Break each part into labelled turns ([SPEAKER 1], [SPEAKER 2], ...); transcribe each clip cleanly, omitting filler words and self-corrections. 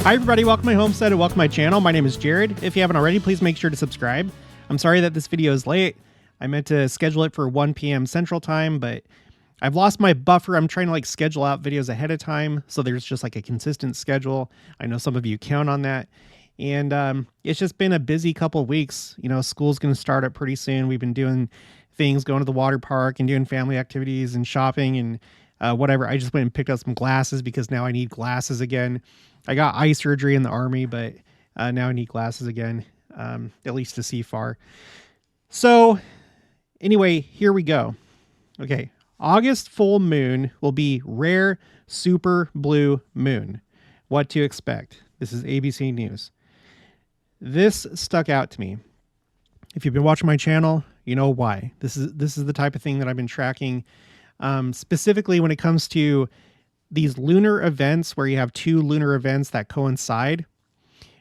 [SPEAKER 1] Hi everybody, welcome to my homestead and welcome to my channel. My name is Jared. If you haven't already, please make sure to subscribe. I'm sorry that this video is late. I meant to schedule it for 1 p.m. Central Time, but I've lost my buffer. I'm trying to schedule out videos ahead of time, so there's just a consistent schedule. I know some of you count on that. And it's just been a busy couple of weeks. You know, school's going to start up pretty soon. We've been doing things, going to the water park and doing family activities and shopping and whatever. I just went and picked up some glasses because now I need glasses again. I got eye surgery in the Army, but now I need glasses again, at least to see far. So anyway, here we go. Okay, August full moon will be rare super blue moon. What to expect. This is ABC News. This stuck out to me. If you've been watching my channel, you know why. This is the type of thing that I've been tracking, specifically when it comes to these lunar events where you have two lunar events that coincide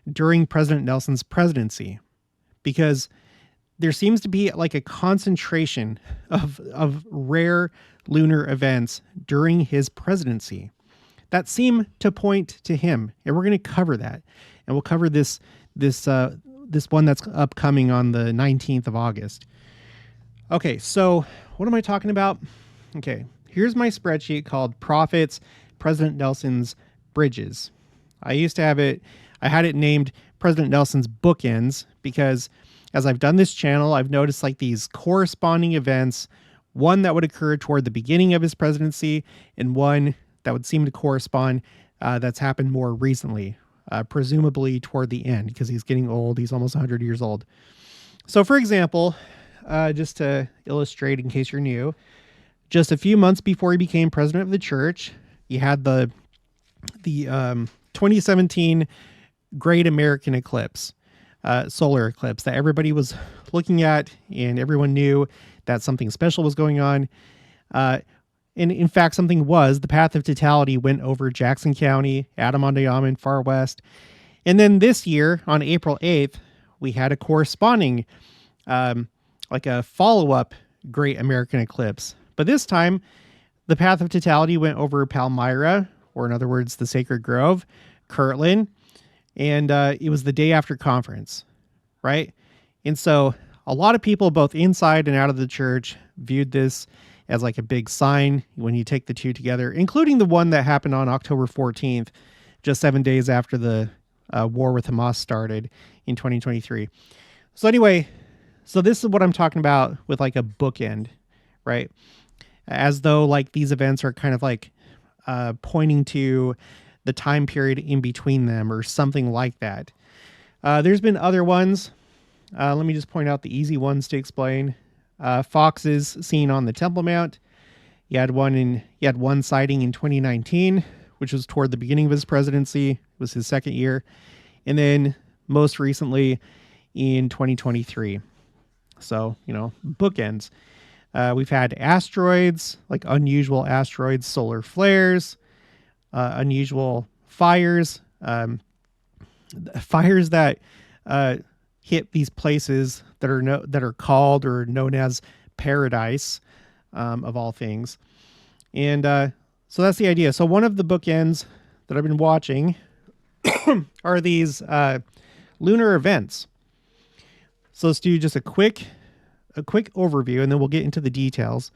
[SPEAKER 1] during President Nelson's presidency, because there seems to be a concentration of rare lunar events during his presidency that seem to point to him. And we're going to cover that. And we'll cover this one that's upcoming on the 19th of August. Okay, so what am I talking about? Okay, here's my spreadsheet called Prophets, President Nelson's Bridges. I used to have it, I had it named President Nelson's Bookends because as I've done this channel, I've noticed these corresponding events, one that would occur toward the beginning of his presidency and one that would seem to correspond that's happened more recently, presumably toward the end because he's getting old. He's almost 100 years old. So for example, just to illustrate in case you're new, just a few months before he became president of the church, you had the 2017 Great American Eclipse, solar eclipse that everybody was looking at and everyone knew that something special was going on. And in fact, something was. The path of totality went over Jackson County, Adirondack, far west. And then this year, on April 8th, we had a corresponding, a follow-up Great American Eclipse. But this time, the path of totality went over Palmyra, or in other words, the Sacred Grove, Kirtland, and it was the day after conference, right? And so a lot of people, both inside and out of the church, viewed this as a big sign when you take the two together, including the one that happened on October 14th, just 7 days after the war with Hamas started in 2023. So anyway, so this is what I'm talking about with a bookend, right? As though these events are kind of pointing to the time period in between them or something like that. There's been other ones. Let me just point out the easy ones to explain. Foxes seen on the Temple Mount. You had one sighting in 2019, which was toward the beginning of his presidency. It was his second year. And then most recently in 2023. So, bookends. We've had asteroids, unusual asteroids, solar flares, unusual fires, fires that hit these places that are called or known as paradise, of all things. And so that's the idea. So one of the bookends that I've been watching are these lunar events. So let's do just a quick overview, and then we'll get into the details.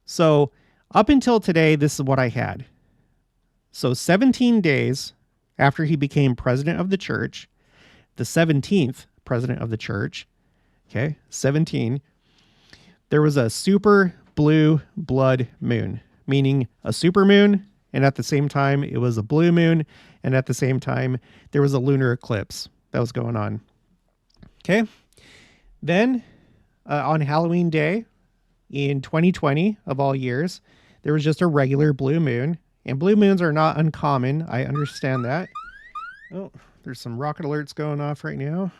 [SPEAKER 1] So up until today, this is what I had. So 17 days after he became president of the church, the 17th president of the church, okay, 17, there was a super blue blood moon, meaning a super moon, and at the same time, it was a blue moon, and at the same time, there was a lunar eclipse that was going on. Okay, then on Halloween Day in 2020, of all years, there was just a regular blue moon. And blue moons are not uncommon. I understand that. Oh, there's some rocket alerts going off right now.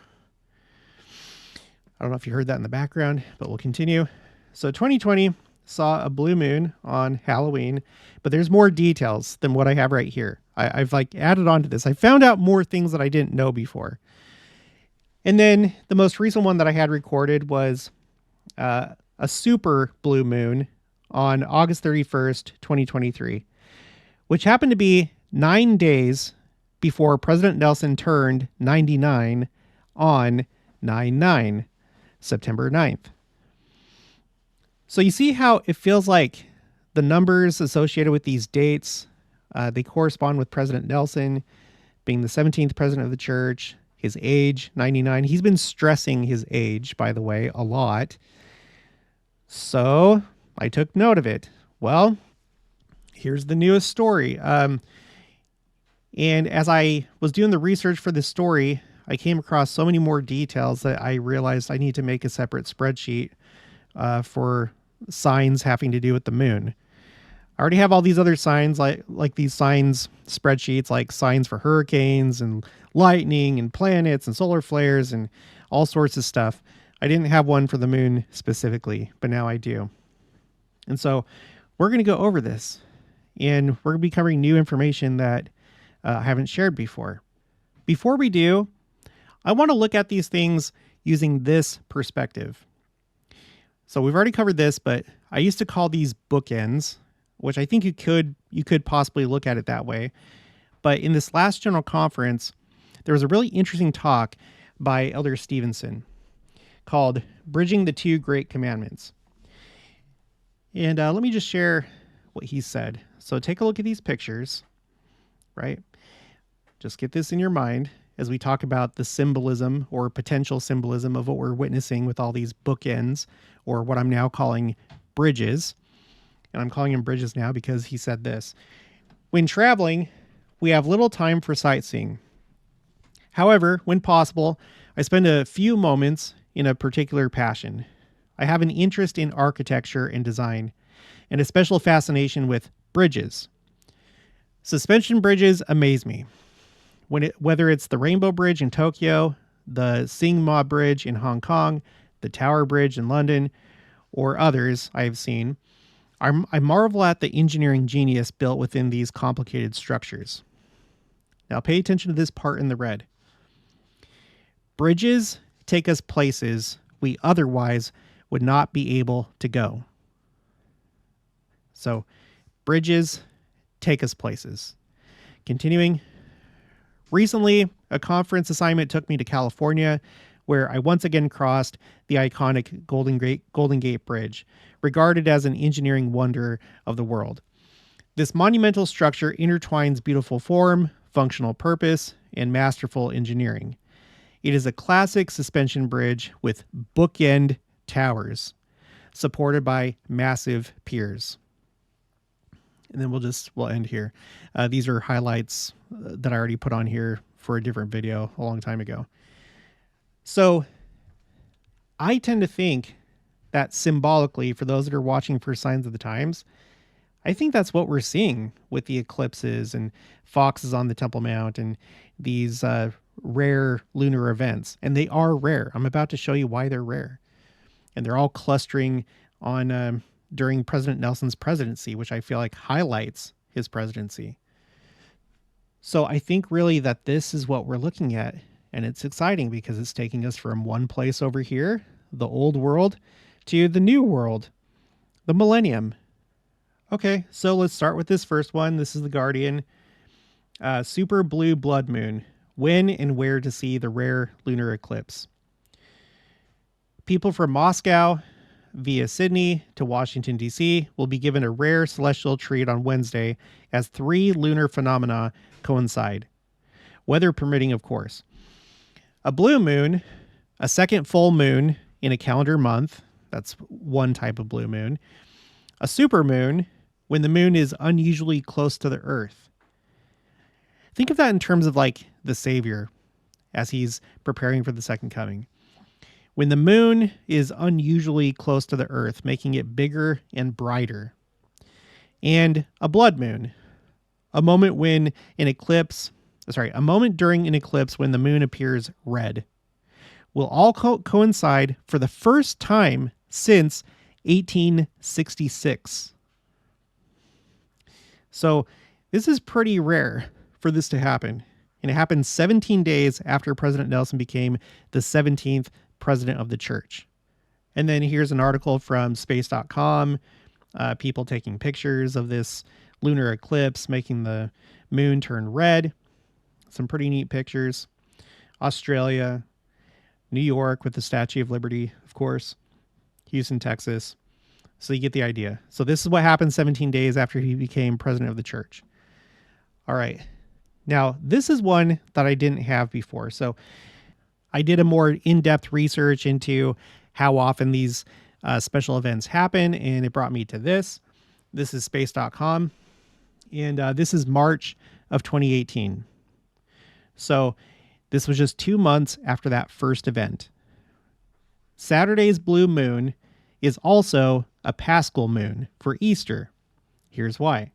[SPEAKER 1] I don't know if you heard that in the background, but we'll continue. So 2020 saw a blue moon on Halloween, but there's more details than what I have right here. I've added on to this. I found out more things that I didn't know before. And then the most recent one that I had recorded was a super blue moon on August 31st, 2023, which happened to be 9 days before President Nelson turned 99 on 9/9, September 9th. So you see how it feels like the numbers associated with these dates, they correspond with President Nelson being the 17th president of the church, his age, 99. He's been stressing his age, by the way, a lot. So I took note of it. Well, here's the newest story. And as I was doing the research for this story, I came across so many more details that I realized I need to make a separate spreadsheet for signs having to do with the moon. I already have all these other signs, like these signs spreadsheets, like signs for hurricanes and lightning and planets and solar flares and all sorts of stuff. I didn't have one for the moon specifically, but now I do. And so we're going to go over this, and we're going to be covering new information that I haven't shared before. Before we do, I want to look at these things using this perspective. So we've already covered this, but I used to call these bookends, which I think you could possibly look at it that way. But in this last general conference, there was a really interesting talk by Elder Stevenson called Bridging the Two Great Commandments. And let me just share what he said. So take a look at these pictures, right? Just get this in your mind as we talk about the symbolism or potential symbolism of what we're witnessing with all these bookends, or what I'm now calling bridges. And I'm calling them bridges now because he said this. When traveling, we have little time for sightseeing. However, when possible, I spend a few moments in a particular passion. I have an interest in architecture and design, and a special fascination with bridges. Suspension bridges amaze me. Whether it's the Rainbow Bridge in Tokyo, the Singma Bridge in Hong Kong, the Tower Bridge in London, or others I have seen, I marvel at the engineering genius built within these complicated structures. Now pay attention to this part in the red. Bridges take us places we otherwise would not be able to go. So, bridges take us places. Continuing. Recently, a conference assignment took me to California, where I once again crossed the iconic Golden Gate Bridge, regarded as an engineering wonder of the world. This monumental structure intertwines beautiful form, functional purpose, and masterful engineering. It is a classic suspension bridge with bookend towers, supported by massive piers. And then we'll end here. These are highlights that I already put on here for a different video a long time ago. So I tend to think that symbolically, for those that are watching for Signs of the Times, I think that's what we're seeing with the eclipses and foxes on the Temple Mount and these rare lunar events. And they are rare. I'm about to show you why they're rare. And they're all clustering on during President Nelson's presidency, which I feel like highlights his presidency. So I think really that this is what we're looking at. And it's exciting because it's taking us from one place over here, the old world, to the new world, the millennium. Okay, so let's start with this first one. This is the Guardian. Super blue blood moon. When and where to see the rare lunar eclipse. People from Moscow via Sydney to Washington, D.C. will be given a rare celestial treat on Wednesday as 3 lunar phenomena coincide. Weather permitting, of course. A blue moon, a second full moon in a calendar month. That's one type of blue moon. A supermoon, when the moon is unusually close to the Earth. Think of that in terms of like the Savior as he's preparing for the second coming. When the moon is unusually close to the Earth, making it bigger and brighter. And a blood moon, a moment during an eclipse when the moon appears red, will all coincide for the first time since 1866. So this is pretty rare for this to happen. And it happened 17 days after President Nelson became the 17th president of the church. And then here's an article from space.com, people taking pictures of this lunar eclipse, making the moon turn red. Some pretty neat pictures. Australia, New York with the Statue of Liberty, of course, Houston, Texas. So you get the idea. So this is what happened 17 days after he became president of the church. All right. Now, this is one that I didn't have before. So I did a more in-depth research into how often these special events happen, and it brought me to this. This is space.com, and this is March of 2018. So this was just 2 months after that first event. Saturday's blue moon is also a Paschal moon for Easter. Here's why.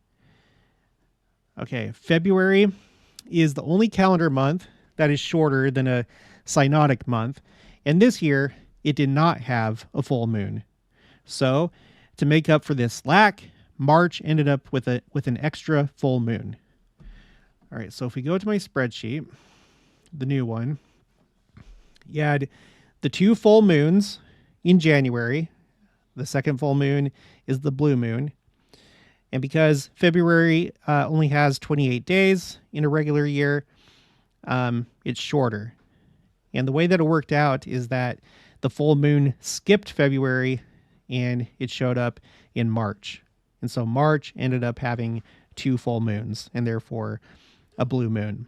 [SPEAKER 1] Okay, February is the only calendar month that is shorter than a synodic month, and this year it did not have a full moon. So, to make up for this lack, March ended up with an extra full moon. All right, so if we go to my spreadsheet, the new one, you had the 2 full moons in January. The second full moon is the blue moon. And because February only has 28 days in a regular year, it's shorter. And the way that it worked out is that the full moon skipped February and it showed up in March. And so March ended up having 2 full moons and therefore a blue moon.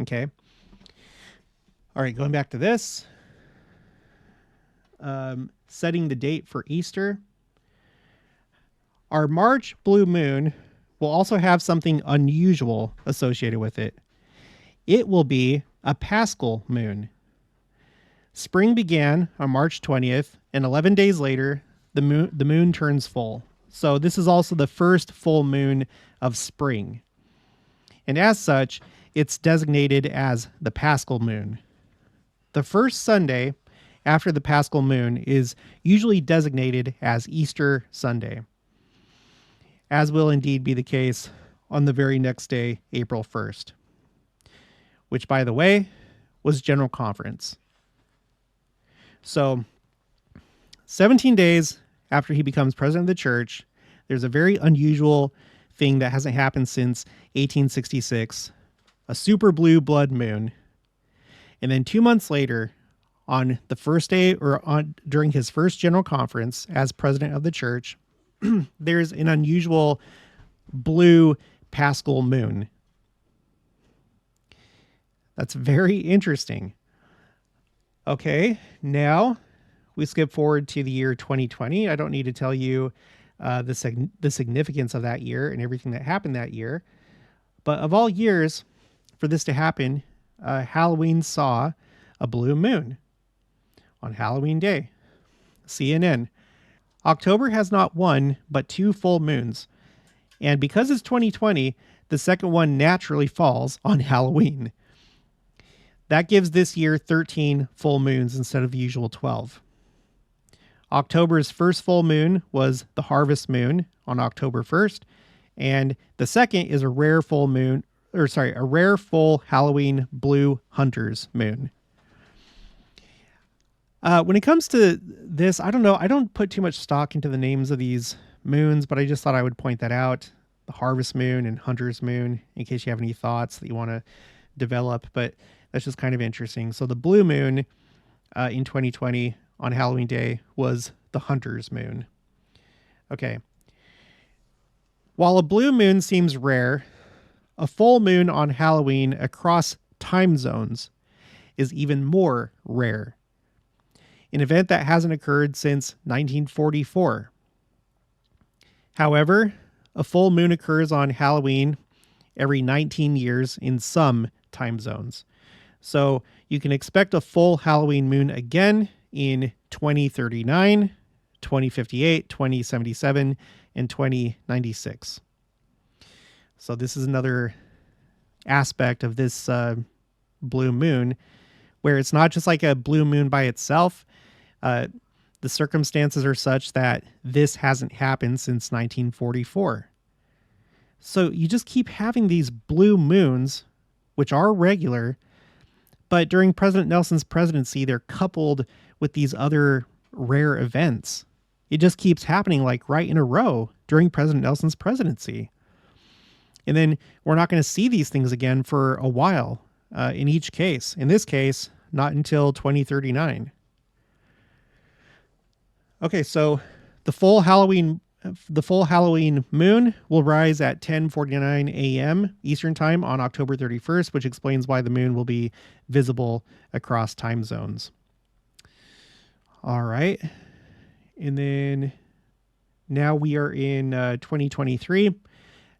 [SPEAKER 1] Okay. All right, going back to this. Setting the date for Easter. Our March blue moon will also have something unusual associated with it. It will be a Paschal moon. Spring began on March 20th, and 11 days later, the moon turns full. So this is also the first full moon of spring. And as such, it's designated as the Paschal moon. The first Sunday after the Paschal moon is usually designated as Easter Sunday, as will indeed be the case on the very next day, April 1st, which, by the way, was General Conference. So, 17 days after he becomes president of the church, there's a very unusual thing that hasn't happened since 1866, a super blue blood moon. And then 2 months later, on the first day during his first General Conference as president of the church, there's an unusual blue Paschal moon. That's very interesting. Okay, now we skip forward to the year 2020. I don't need to tell you the significance of that year and everything that happened that year. But of all years for this to happen, Halloween saw a blue moon on Halloween Day. CNN. October has not one, but 2 full moons. And because it's 2020, the second one naturally falls on Halloween. That gives this year 13 full moons instead of the usual 12. October's first full moon was the harvest moon on October 1st. And the second is a rare full Halloween blue hunter's moon. When it comes to this, I don't know. I don't put too much stock into the names of these moons, but I just thought I would point that out. The harvest moon and hunter's moon, in case you have any thoughts that you want to develop. But that's just kind of interesting. So the blue moon in 2020 on Halloween Day was the hunter's moon. Okay. While a blue moon seems rare, a full moon on Halloween across time zones is even more rare. An event that hasn't occurred since 1944. However, a full moon occurs on Halloween every 19 years in some time zones. So you can expect a full Halloween moon again in 2039, 2058, 2077, and 2096. So this is another aspect of this blue moon where it's not just like a blue moon by itself. The circumstances are such that this hasn't happened since 1944. So you just keep having these blue moons, which are regular, but during President Nelson's presidency, they're coupled with these other rare events. It just keeps happening like right in a row during President Nelson's presidency. And then we're not going to see these things again for a while. in each case. In this case, not until 2039. Okay, so the full Halloween moon will rise at 10:49 a.m. Eastern Time on October 31st, which explains why the moon will be visible across time zones. All right. And then now we are in 2023.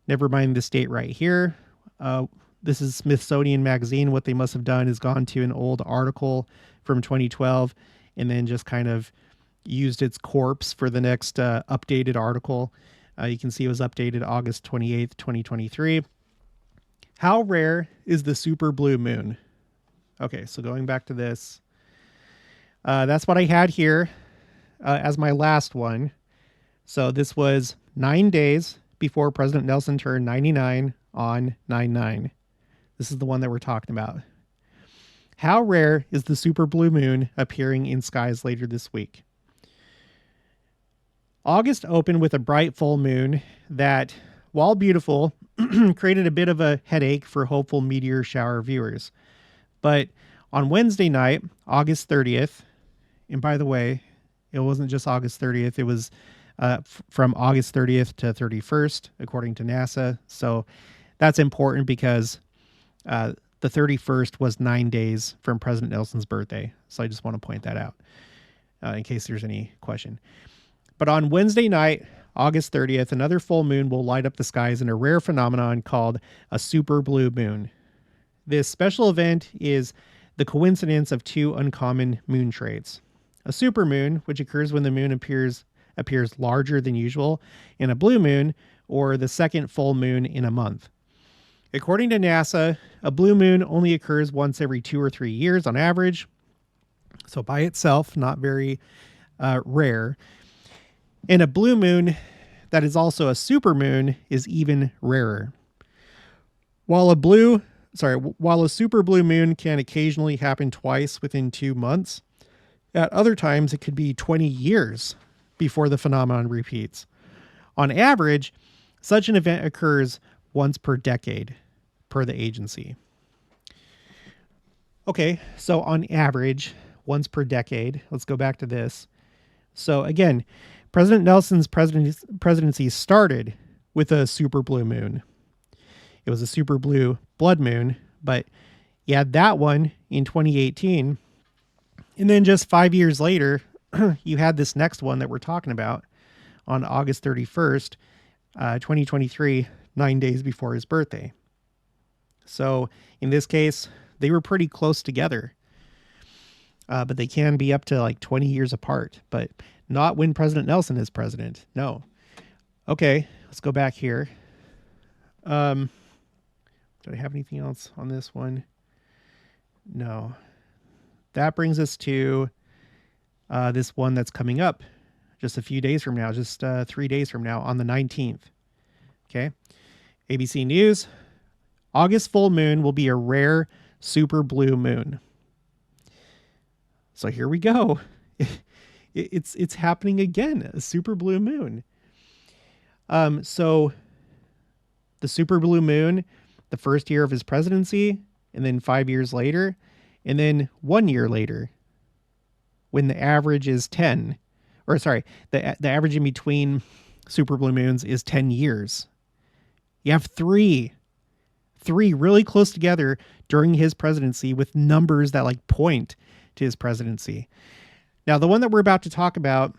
[SPEAKER 1] Never mind this date right here. This is Smithsonian Magazine. What they must have done is gone to an old article from 2012 and then just kind of used its corpse for the next updated article. You can see it was updated August 28th, 2023. How rare is the super blue moon? Okay, so going back to this, that's what I had here as my last one. So this was 9 days before President Nelson turned 99 on 9/9. This is the one that we're talking about. How rare is the super blue moon appearing in skies later this week? August opened with a bright full moon that, while beautiful, created a bit of a headache for hopeful meteor shower viewers. But on Wednesday night, August 30th, and by the way, it wasn't just August 30th, it was from August 30th to 31st, according to NASA. So that's important because the 31st was 9 days from President Nelson's birthday. So I just want to point that out in case there's any question. But on Wednesday night, August 30th, another full moon will light up the skies in a rare phenomenon called a super blue moon. This special event is the coincidence of two uncommon moon traits. A supermoon, which occurs when the moon appears larger than usual, and a blue moon, or the second full moon in a month. According to NASA, a blue moon only occurs once every 2 or 3 years on average, so by itself, not very rare. And a blue moon that is also a supermoon is even rarer. While a super blue moon can occasionally happen twice within 2 months, at other times it could be 20 years before the phenomenon repeats. On average, such an event occurs once per decade, per the agency. Okay, so on average, once per decade. Let's go back to this. So again, President Nelson's presidency started with a super blue moon. It was a super blue blood moon, but you had that one in 2018. And then just 5 years later, you had this next one that we're talking about on August 31st, 2023, 9 days before his birthday. So in this case, they were pretty close together. But they can be up to like 20 years apart, but not when President Nelson is president. No. Okay, let's go back here. Did I have anything else on this one? No. That brings us to this one that's coming up just a few days from now, just 3 days from now on the 19th. Okay. ABC News. August full moon will be a rare super blue moon. So here we go. It's happening again, a super blue moon. So the super blue moon, the first year of his presidency, and then 5 years later, and then 1 year later, when the average is 10, or sorry, the average in between super blue moons is 10 years. You have three really close together during his presidency with numbers that like point to his presidency. Now, the one that we're about to talk about,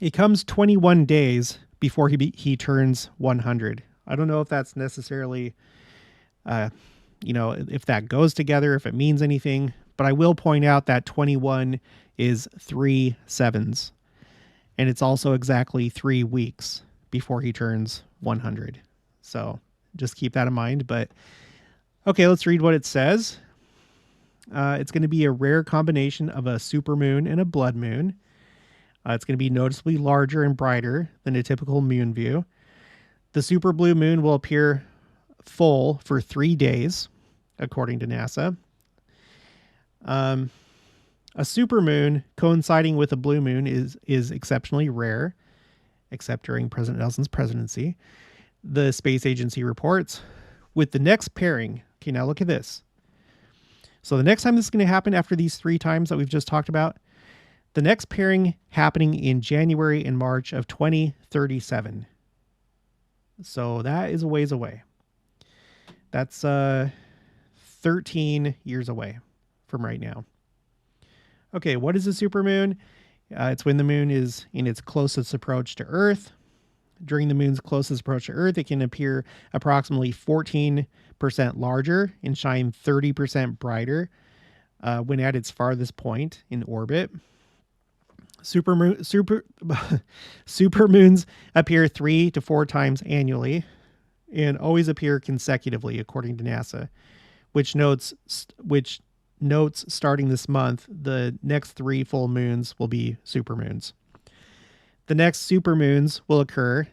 [SPEAKER 1] it comes 21 days before he turns 100. I don't know if that's necessarily, if that goes together, if it means anything, but I will point out that 21 is 3 sevens, and it's also exactly 3 weeks before he turns 100. So just keep that in mind. But okay, let's read what it says. It's going to be a rare combination of a supermoon and a blood moon. It's going to be noticeably larger and brighter than a typical moon view. The super blue moon will appear full for 3 days, according to NASA. A supermoon coinciding with a blue moon is exceptionally rare, except during President Nelson's presidency. The space agency reports. With the next pairing, okay, now look at this. So the next time this is going to happen after these 3 times that we've just talked about, the next pairing happening in January and March of 2037. So that is a ways away. That's 13 years away from right now. Okay, what is a supermoon? It's when the moon is in its closest approach to Earth. During the moon's closest approach to Earth, it can appear approximately 14% larger and shine 30% brighter when at its farthest point in orbit. Supermoons appear 3 to 4 times annually and always appear consecutively, according to NASA, which notes starting this month, the next 3 full moons will be supermoons. The next supermoons will occur,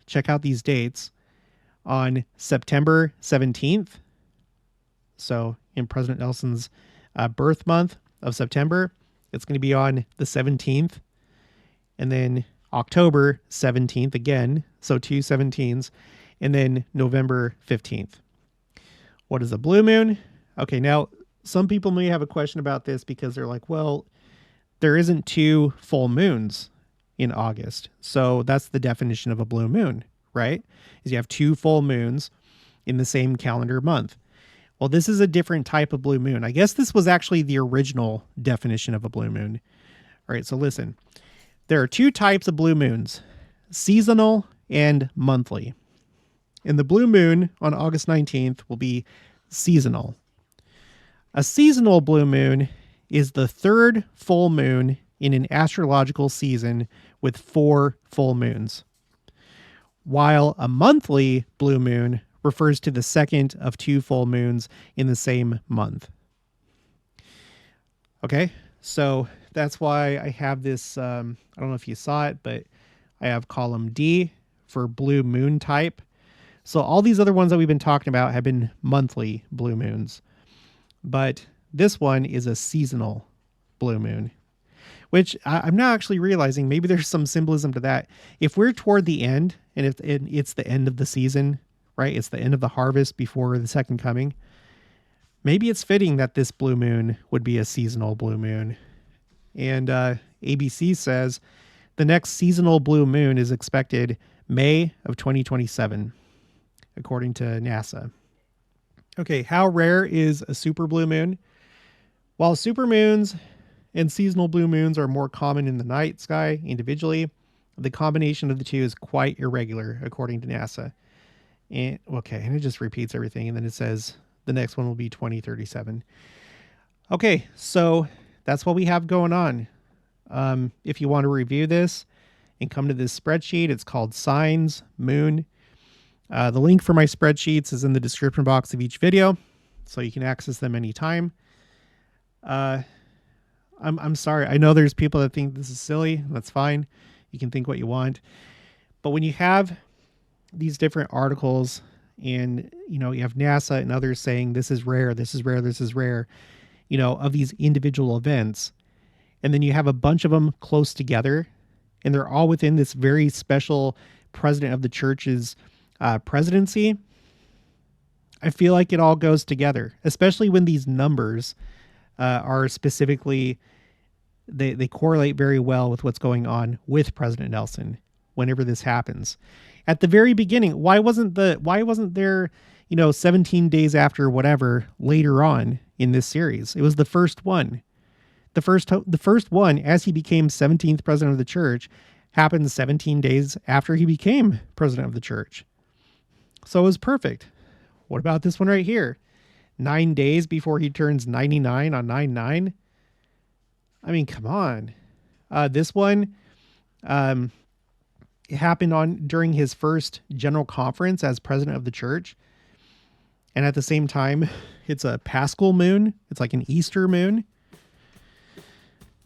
[SPEAKER 1] check out these dates, on September 17th. So in President Nelson's birth month of September, it's going to be on the 17th. And then October 17th again, so 2 17s. And then November 15th. What is a blue moon? Okay, now some people may have a question about this because they're like, well, there isn't 2 full moons in August. So that's the definition of a blue moon, right? Is you have 2 full moons in the same calendar month. Well, this is a different type of blue moon. I guess this was actually the original definition of a blue moon. All right, so listen. There are 2 types of blue moons, seasonal and monthly. And the blue moon on August 19th will be seasonal. A seasonal blue moon is the 3rd full moon in an astrological season with 4 full moons, while a monthly blue moon refers to the 2nd of 2 full moons in the same month. Okay, so that's why I have this, I don't know if you saw it, but I have column D for blue moon type. So all these other ones that we've been talking about have been monthly blue moons, but this one is a seasonal blue moon, which I'm now actually realizing maybe there's some symbolism to that. If we're toward the end, and if it's the end of the season, right? It's the end of the harvest before the second coming. Maybe it's fitting that this blue moon would be a seasonal blue moon. And ABC says the next seasonal blue moon is expected May of 2027, according to NASA. Okay, how rare is a super blue moon? While supermoons and seasonal blue moons are more common in the night sky individually, the combination of the 2 is quite irregular, according to NASA. And it just repeats everything, and then it says the next one will be 2037. Okay, so that's what we have going on. If you want to review this and come to this spreadsheet, it's called Signs Moon. The link for my spreadsheets is in the description box of each video, so you can access them anytime. I'm sorry. I know there's people that think this is silly. That's fine. You can think what you want. But when you have these different articles and, you have NASA and others saying this is rare, this is rare, this is rare, of these individual events, and then you have a bunch of them close together, and they're all within this very special president of the church's presidency, I feel like it all goes together, especially when these numbers are specifically, they correlate very well with what's going on with President Nelson whenever this happens. At the very beginning, why wasn't there 17 days after whatever later on in this series? It was the first one. The first one, as he became 17th president of the church, happened 17 days after he became president of the church. So it was perfect. What about this one right here? 9 days before he turns 99 on 9/9. I mean, come on. This one, it happened during his first general conference as president of the church. And at the same time, it's a Paschal moon. It's like an Easter moon.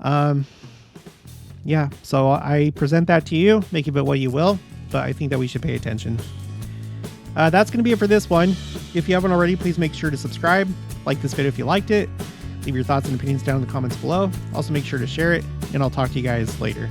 [SPEAKER 1] Yeah, so I present that to you. Make of it what you will, but I think that we should pay attention. That's going to be it for this one. If you haven't already, please make sure to subscribe. Like this video if you liked it. Leave your thoughts and opinions down in the comments below. Also make sure to share it, and I'll talk to you guys later.